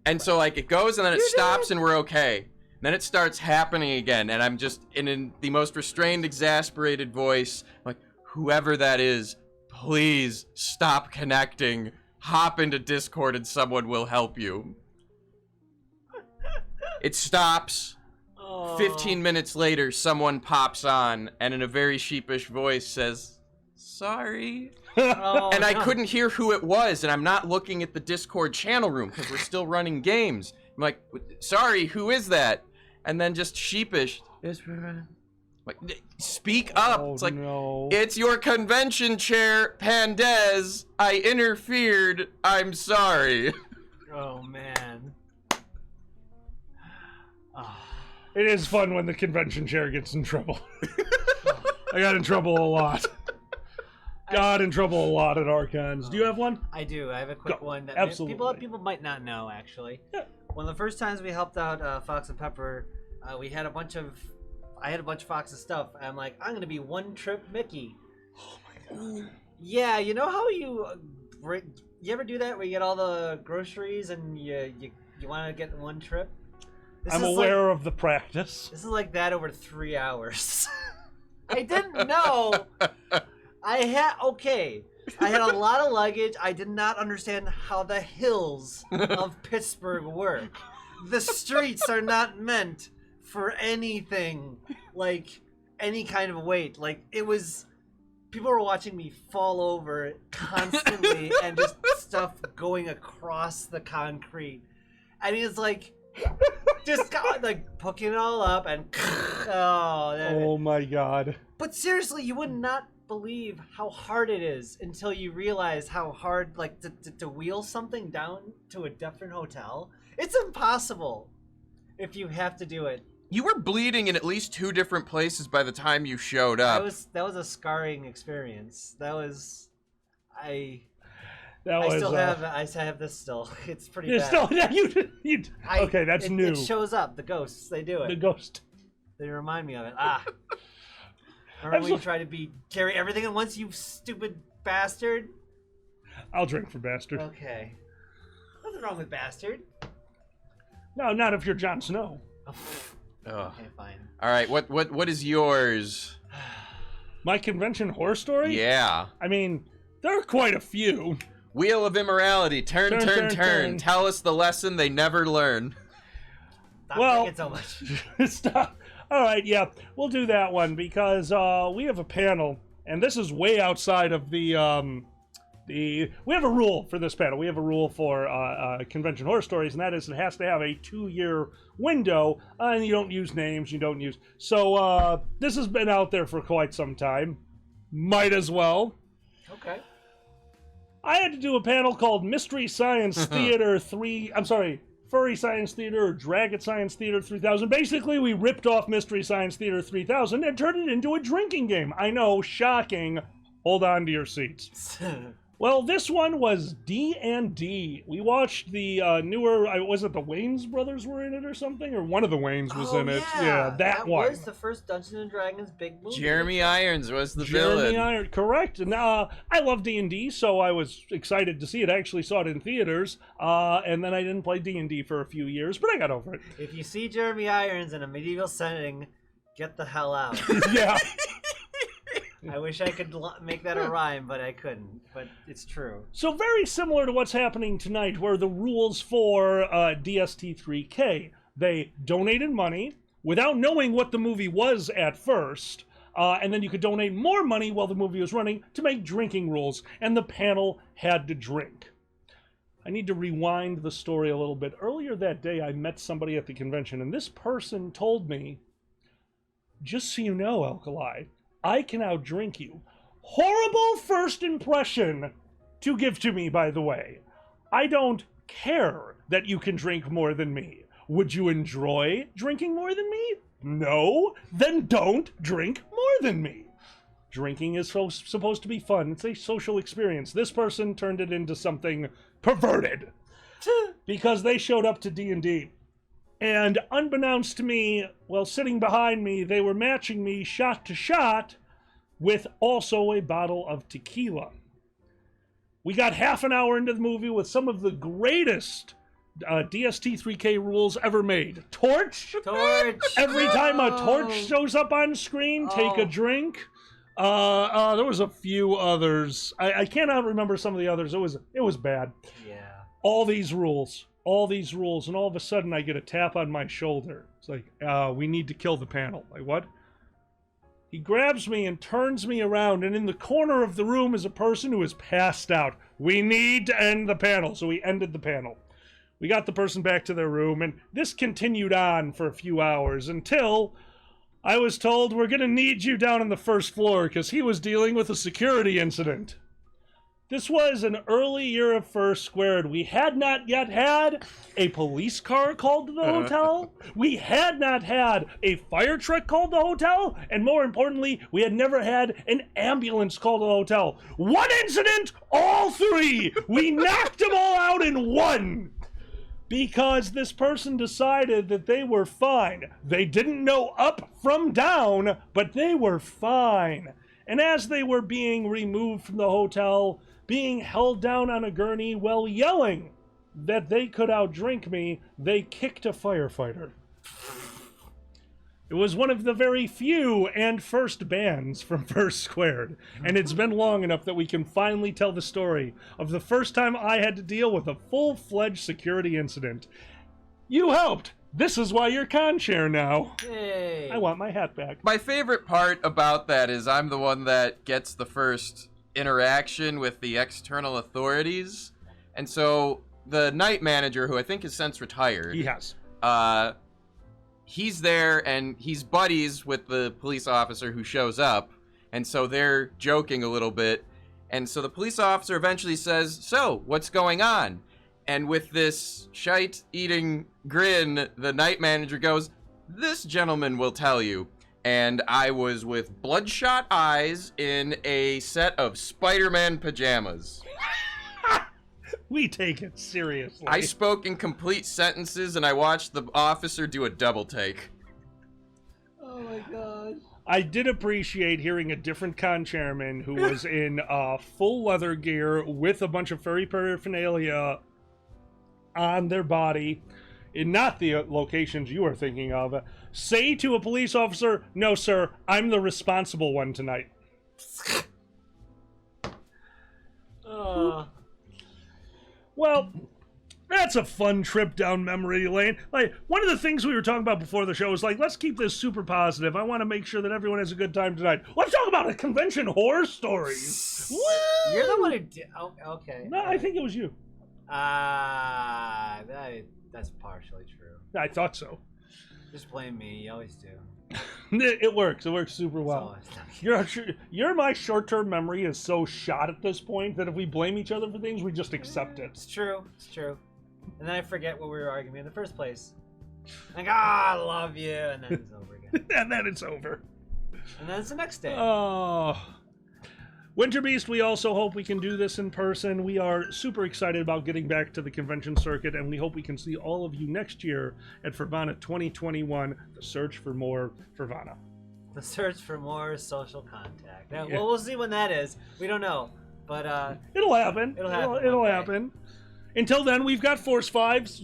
And so, like, it goes and then it stops and we're okay. Then it starts happening again, and I'm just in the most restrained, exasperated voice, like, whoever that is, please stop connecting. Hop into Discord and someone will help you. It stops. 15 minutes later, someone pops on, and in a very sheepish voice says, sorry. And I couldn't hear who it was, and I'm not looking at the Discord channel room because we're still running games. I'm like, sorry, who is that? And then just sheepish, like, speak up. It's like, it's your convention chair, Pandez. I interfered. I'm sorry.
Oh, man.
It is fun when the convention chair gets in trouble. I got in trouble a lot. Got in trouble a lot at Archons. Do you have one?
I do. I have a quick one that
Absolutely.
people might not know, actually.
Yeah.
one of the first times we helped out Fox and Pepper, I had a bunch of Fox's stuff. And I'm like, I'm gonna be one trip Mickey.
Oh my god.
Yeah, you know how you ever do that where you get all the groceries and you want to get in one trip?
I'm aware of the practice.
This is like that over 3 hours. I didn't know. I had a lot of luggage. I did not understand how the hills of Pittsburgh work. The streets are not meant for anything like any kind of weight. Like, it was, people were watching me fall over constantly and just stuff going across the concrete. I mean, it's like, just got, like, picking it all up and
oh my god.
But seriously, you would not believe how hard it is until you realize how hard, like, to wheel something down to a different hotel. It's impossible if you have to do it.
You were bleeding in at least 2 different places by the time you showed up.
That was a scarring experience. I have this still. It's pretty bad.
Still, okay, that's new.
It shows up. The ghosts, they do it.
The ghost.
They remind me of it. Remember when you try to carry everything at once, you stupid bastard?
I'll drink for bastard.
Okay. Nothing wrong with bastard.
No, not if you're Jon Snow.
Okay, fine.
All right, what is yours?
My convention horror story?
Yeah.
I mean, there are quite a few.
Wheel of Immorality. Turn. Tell us the lesson they never learn.
Stop drinking so much.
Stop. All right, yeah, we'll do that one because we have a panel, and this is way outside of we have a rule for this panel. We have a rule for convention horror stories, and that is it has to have a 2-year window, and you don't use names, So this has been out there for quite some time. Might as well.
Okay.
I had to do a panel called Mystery Science Theater Furry Science Theater or Dragon Science Theater 3000. Basically, we ripped off Mystery Science Theater 3000 and turned it into a drinking game. I know, shocking. Hold on to your seats. Well, this one was D&D. We watched the newer, was it the Wayans brothers were in it or something? Or one of the Wayans was in it. Yeah, that one.
That was the first Dungeons & Dragons big movie.
Jeremy Irons was the villain.
Jeremy Irons, correct. And I love D&D, so I was excited to see it. I actually saw it in theaters, and then I didn't play D&D for a few years, but I got over it.
If you see Jeremy Irons in a medieval setting, get the hell out.
Yeah.
I wish I could make that a rhyme, but I couldn't. But it's true.
So very similar to what's happening tonight, where the rules for DST3K, they donated money without knowing what the movie was at first, and then you could donate more money while the movie was running to make drinking rules, and the panel had to drink. I need to rewind the story a little bit. Earlier that day, I met somebody at the convention, and this person told me, just so you know, Alkali, I can outdrink you. Horrible first impression to give to me, by the way. I don't care that you can drink more than me. Would you enjoy drinking more than me? No? Then don't drink more than me. Drinking is supposed to be fun. It's a social experience. This person turned it into something perverted because they showed up to D&D. And unbeknownst to me, well, sitting behind me, they were matching me shot to shot with also a bottle of tequila. We got half an hour into the movie with some of the greatest DST3K rules ever made. Torch! Every time a torch shows up on screen, take a drink. There was a few others. I cannot remember some of the others. It was bad.
Yeah.
All these rules, and all of a sudden I get a tap on my shoulder. It's like, we need to kill the panel. Like, what? He grabs me and turns me around, and in the corner of the room is a person who is passed out. We need to end the panel. So we ended the panel. We got the person back to their room, and this continued on for a few hours until I was told, we're going to need you down on the first floor because he was dealing with a security incident. This was an early year of First Squared. We had not yet had a police car called to the hotel. We had not had a fire truck called to the hotel. And more importantly, we had never had an ambulance called to the hotel. One incident, all three. We knocked them all out in one. because this person decided that they were fine. They didn't know up from down, but they were fine. And as they were being removed from the hotel, being held down on a gurney while yelling that they could outdrink me, they kicked a firefighter. It was one of the very few and first bans from First Squared, and it's been long enough that we can finally tell the story of the first time I had to deal with a full-fledged security incident. You helped! This is why you're con chair now.
Yay.
I want my hat back.
My favorite part about that is I'm the one that gets the first interaction with the external authorities. And so the night manager, who I think has since retired.
He has.
He's there and he's buddies with the police officer who shows up. And so they're joking a little bit. And so the police officer eventually says, "So, what's going on?" And with this shite-eating grin, the night manager goes, "This gentleman will tell you." And I was with bloodshot eyes in a set of Spider-Man pajamas.
We take it seriously.
I spoke in complete sentences, and I watched the officer do a double take.
Oh my gosh.
I did appreciate hearing a different con chairman who was in full leather gear with a bunch of furry paraphernalia on their body, in not the locations you are thinking of, say to a police officer, "No, sir, I'm the responsible one tonight." Well, that's a fun trip down memory lane. Like, one of the things we were talking about before the show is like, let's keep this super positive. I want to make sure that everyone has a good time tonight. Let's talk about a convention horror stories. Woo!
You're the one who did. Oh, okay.
No, I think it was you.
That's partially true.
I thought so.
Just blame me. You always do.
It works. It works super well. My short-term memory is so shot at this point that if we blame each other for things, we just accept it.
It's true. It's true. And then I forget what we were arguing in the first place. Like, I love you, and then it's over again.
And then it's over.
And then it's the next day.
Oh. Winter Beast, we also hope we can do this in person. We are super excited about getting back to the convention circuit, and we hope we can see all of you next year at Furvana 2021, the search for more Furvana.
The search for more social contact. Now,
Yeah.
well, we'll see when that is. We don't know. But
it'll happen.
It'll happen.
It'll
one day.
happen. Until then, we've got Force 5s.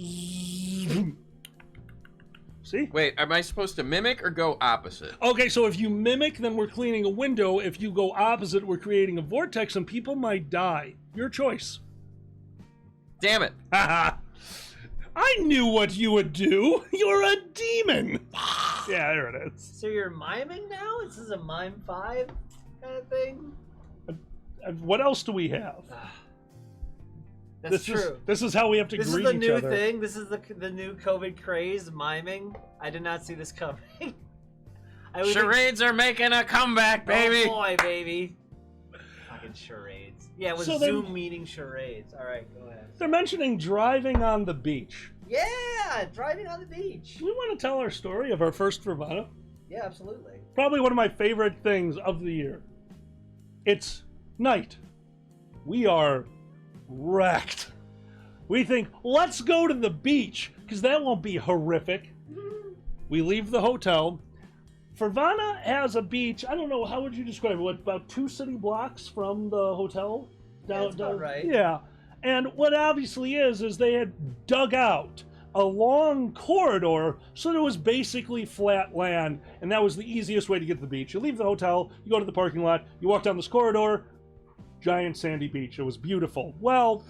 See?
Wait, am I supposed to mimic or go opposite?
Okay, so if you mimic, then we're cleaning a window. If you go opposite, we're creating a vortex, and people might die. Your choice.
Damn it.
Haha. I knew what you would do. You're a demon. Yeah, there it is.
So you're miming now? This is a mime 5 kind of thing?
What else do we have?
That's true.
This is how we have to
This
greet
is the
each
new
other.
thing. This is the new COVID craze, miming. I did not see this coming.
Charades are making a comeback, baby.
Oh boy, baby. Fucking charades. Yeah, it was
So
Zoom meeting charades. All right, go ahead.
They're mentioning driving on the beach.
Yeah, driving on the beach.
Do we want to tell our story of our first Furvana?
Yeah, absolutely.
Probably one of my favorite things of the year. It's night. We are wrecked. We think, let's go to the beach, because that won't be horrific. We leave the hotel. Furvana has a beach, I don't know, how would you describe it? What, about 2 city blocks from the hotel?
That's about right.
Yeah. And what obviously is they had dug out a long corridor, so there was basically flat land, and that was the easiest way to get to the beach. You leave the hotel, you go to the parking lot, you walk down this corridor, giant sandy beach. It was beautiful. Well,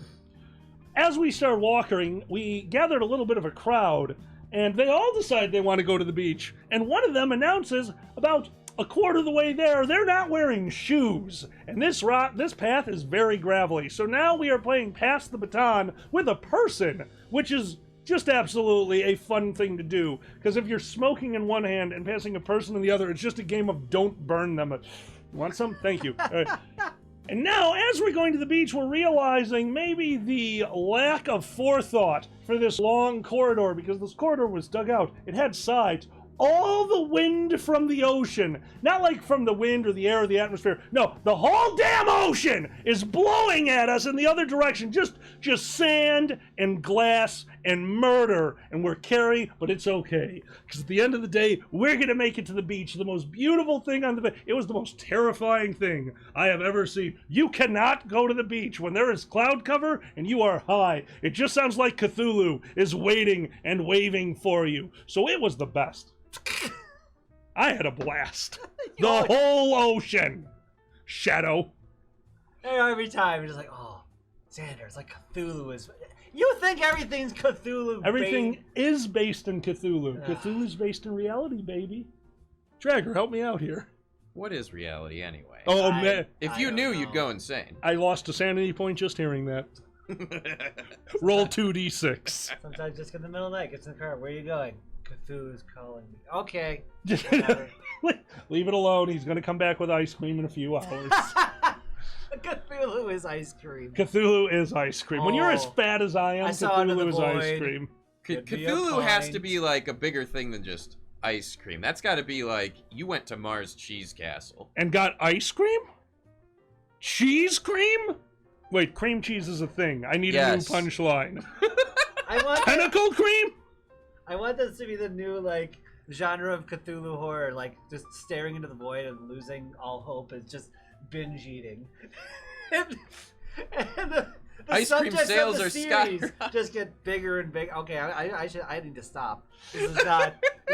as we started walking, we gathered a little bit of a crowd, and they all decide they want to go to the beach. And one of them announces about a quarter of the way there, they're not wearing shoes. And this path is very gravelly. So now we are playing pass the baton with a person, which is just absolutely a fun thing to do. Because if you're smoking in one hand and passing a person in the other, it's just a game of don't burn them. You want some? Thank you. All right. And now, as we're going to the beach, we're realizing maybe the lack of forethought for this long corridor, because this corridor was dug out. It had sides. All the wind from the ocean, not like from the wind or the air or the atmosphere. No, the whole damn ocean is blowing at us in the other direction. Just sand and glass and murder, and we're Carrie, but it's okay. Because at the end of the day, we're going to make it to the beach. The most beautiful thing on the beach. It was the most terrifying thing I have ever seen. You cannot go to the beach when there is cloud cover and you are high. It just sounds like Cthulhu is waiting and waving for you. So it was the best. I had a blast. The whole ocean. Shadow.
Every time, you're just like, oh, Xander, it's like Cthulhu is... You think everything's Cthulhu?
Everything is based in Cthulhu. Cthulhu's based in reality, baby. Dragger, help me out here.
What is reality anyway?
Oh, man.
If you knew, you'd go insane.
I lost a sanity point just hearing that. Roll 2d6.
Sometimes just in the middle of the night, gets in the car. Where are you going? Cthulhu's calling me. Okay.
Leave it alone. He's going to come back with ice cream in a few hours.
Cthulhu is ice cream.
Cthulhu is ice cream. When you're as fat as I am, Cthulhu is ice cream.
Cthulhu has to be like a bigger thing than just ice cream. That's got to be like you went to Mars Cheese Castle
and got ice cream? Cheese cream? Wait, cream cheese is a thing. I need a new punchline. Tentacle cream?
I want this to be the new like genre of Cthulhu horror, like just staring into the void and losing all hope is just binge eating. and the
ice cream sales
of the
are
series just get bigger and bigger. Okay, I need to stop. This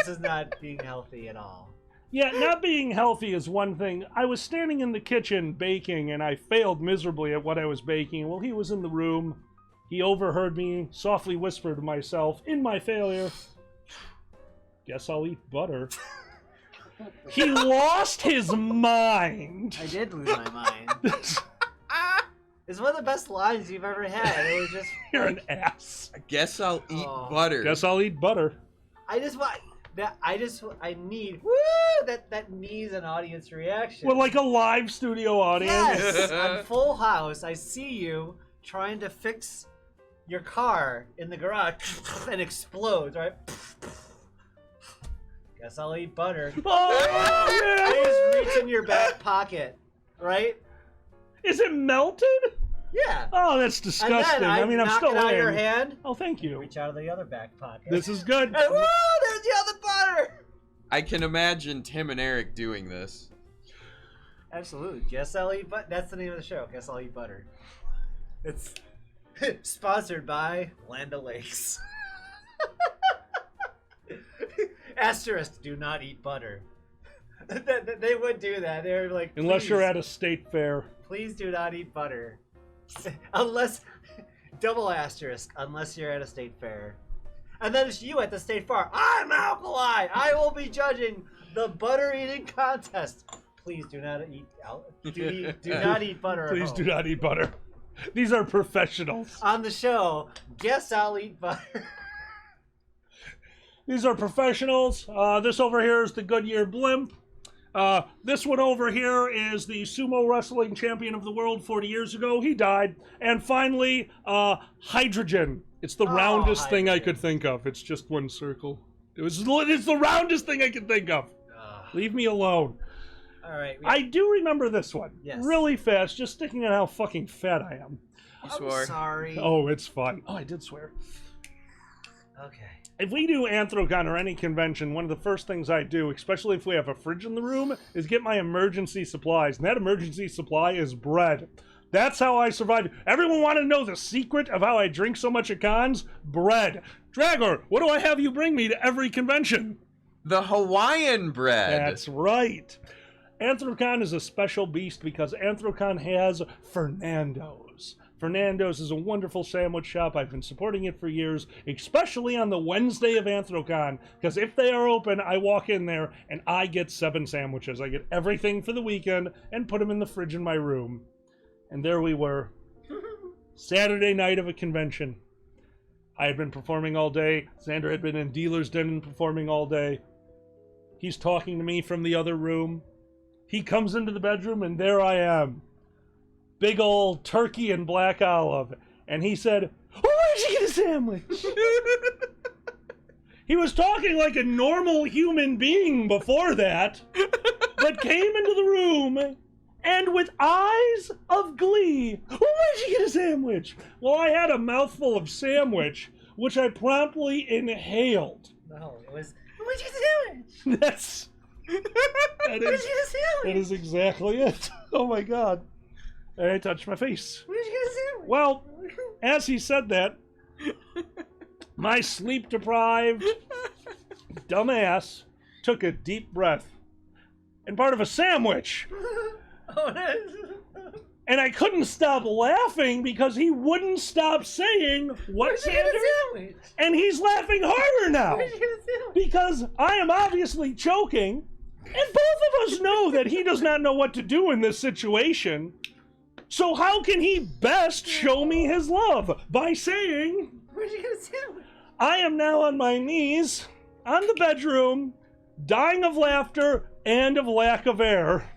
is not being healthy at all.
Yeah, not being healthy is one thing. I was standing in the kitchen baking and I failed miserably at what I was baking. Well, he was in the room. He overheard me, softly whispered to myself, in my failure, guess I'll eat butter. He lost his mind.
I did lose my mind. It's one of the best lines you've ever had. It was just
you're an ass.
I guess I'll eat butter.
Guess I'll eat butter.
I need that needs an audience reaction.
Well, like a live studio audience.
Yes, on Full House, I see you trying to fix your car in the garage and explodes, right? Guess I'll eat butter. I just reach in your back pocket, right?
Is it melted?
Yeah.
Oh, that's disgusting.
And then
I mean, I'm still
out
in
your hand.
Oh, thank you.
Reach out of the other back pocket.
This is good.
And, woo! There's the other butter.
I can imagine Tim and Eric doing this.
Absolutely. Guess I'll eat butter. That's the name of the show. Guess I'll eat butter. It's sponsored by Land O'Lakes. Asterisk, do not eat butter. They would do that. They're like,
unless you're at a state fair.
Please do not eat butter. Unless, double asterisk, unless you're at a state fair. And then it's you at the state fair. I'm Alkali. I will be judging the butter eating contest. Please do not eat. Do not eat butter.
Please do not eat butter. These are professionals.
On the show, guess I'll eat butter.
These are professionals. This over here is the Goodyear Blimp. This one over here is the sumo wrestling champion of the world 40 years ago. He died. And finally, hydrogen. It's the roundest thing I could think of. It's just one circle. It's the roundest thing I could think of. Leave me alone.
All right.
I do remember this one.
Yes.
Really fast, just thinking on how fucking fat I am.
You swore.
I'm sorry.
Oh, it's fine. Oh, I did swear.
Okay.
If we do Anthrocon or any convention, one of the first things I do, especially if we have a fridge in the room, is get my emergency supplies. And that emergency supply is bread. That's how I survive. Everyone want to know the secret of how I drink so much at cons? Bread. Dragger, what do I have you bring me to every convention?
The Hawaiian bread.
That's right. Anthrocon is a special beast because Anthrocon has Fernando's. Fernando's is a wonderful sandwich shop. I've been supporting it for years, especially on the Wednesday of Anthrocon, because if they are open, I walk in there and I get 7 sandwiches. I get everything for the weekend and put them in the fridge in my room. And there we were. Saturday night of a convention. I had been performing all day. Xander had been in Dealer's Den and performing all day. He's talking to me from the other room. He comes into the bedroom and there I am. Big old turkey and black olive. And he said, "Oh, where'd you get a sandwich?" He was talking like a normal human being before that, but came into the room and with eyes of glee, "Oh, where'd you get a sandwich?" Well, I had a mouthful of sandwich which I promptly inhaled.
No, it was. What'd you do?
That is exactly it. Oh my god. And I touched my face.
What did you do?
Well, as he said that, my sleep-deprived dumbass took a deep breath and part of a sandwich.
Oh, no.
And I couldn't stop laughing because he wouldn't stop saying, "What, Xander?" And he's laughing harder now because I am obviously choking, and both of us know that he does not know what to do in this situation. So how can he best show me his love? By saying,
Where'd you get a sandwich?
I am now on my knees, on the bedroom, dying of laughter and of lack of air.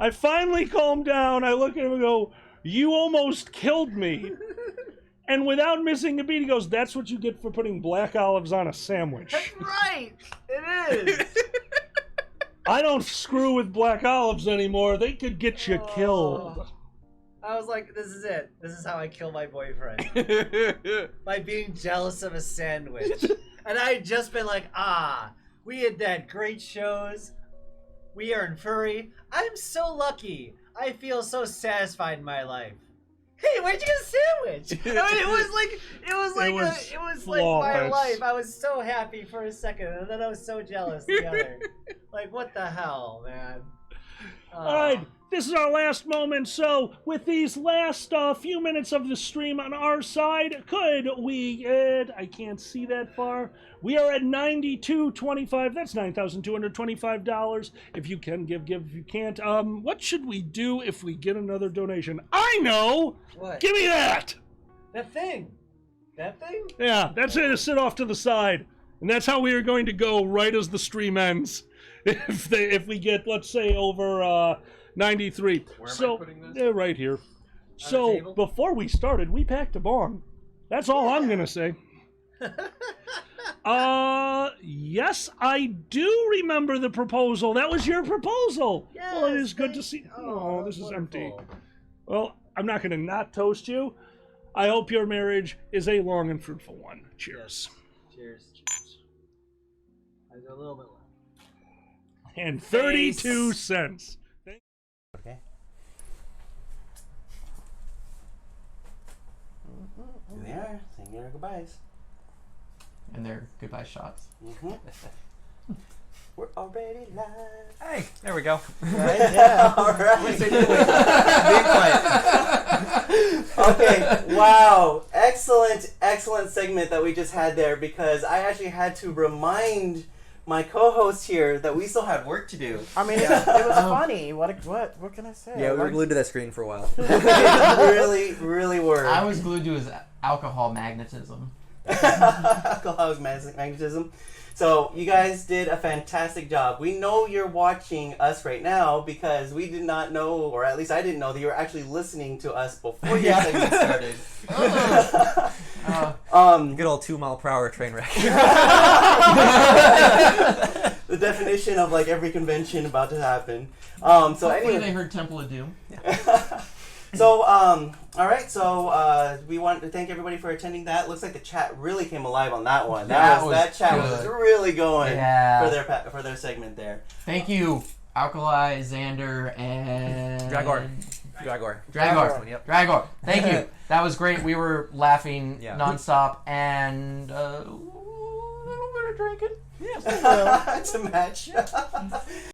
I finally calm down. I look at him and go, "You almost killed me." And without missing a beat, he goes, "That's what you get for putting black olives on a sandwich."
That's right. It is.
I don't screw with black olives anymore. They could get you killed.
I was like, this is it. This is how I kill my boyfriend. By being jealous of a sandwich. And I had just been like, we had that great shows. We are in furry. I'm so lucky. I feel so satisfied in my life. Hey, where'd you get a sandwich? I mean, it was like my life. I was so happy for a second, and then I was so jealous the other. Like, what the hell, man?
All right, this is our last moment. So, with these last few minutes of the stream on our side, could we get? I can't see that far. We are at $92.25. That's $9,225. If you can give. If you can't, what should we do if we get another donation? I know.
What?
Give me that.
That thing. That thing?
Yeah, that's it. Sit off to the side, and that's how we are going to go right as the stream ends. If we get, let's say, over 93.
Where am I putting this?
Yeah, right here. So before we started, we packed a bong. That's all I'm gonna say. Yes, I do remember the proposal. That was your proposal.
Yes,
well, it is good to see. Oh, this is empty. Well, I'm not gonna not toast you. I hope your marriage is a long and fruitful one. Cheers.
Cheers. There's a little bit left.
And 32 cents.
Okay. Here they are, saying their goodbyes.
And their goodbye shots.
Mm-hmm. We're already live.
Hey, there we go.
Right? Yeah. All right. Okay. Wow. Excellent segment that we just had there, because I actually had to remind my co-host here that we still had work to do.
I mean, it was funny. What can I say?
Yeah, we were glued to that screen for a while.
really were.
I was glued to his alcohol magnetism.
Alcohol magnetism. So you guys did a fantastic job. We know you're watching us right now because we did not know, or at least I didn't know, that you were actually listening to us before your segment started.
Good old 2 mile per hour train wreck.
The definition of like every convention about to happen. So anyway,
they heard Temple of Doom.
Yeah. So all right. So we want to thank everybody for attending that. Looks like the chat really came alive on that one. That chat was really going for their segment there.
Thank you, Alkali, Xander, and
Dragor.
Yep. Dragor. Thank you. That was great. We were laughing nonstop and a little bit of drinking.
Yeah, to match.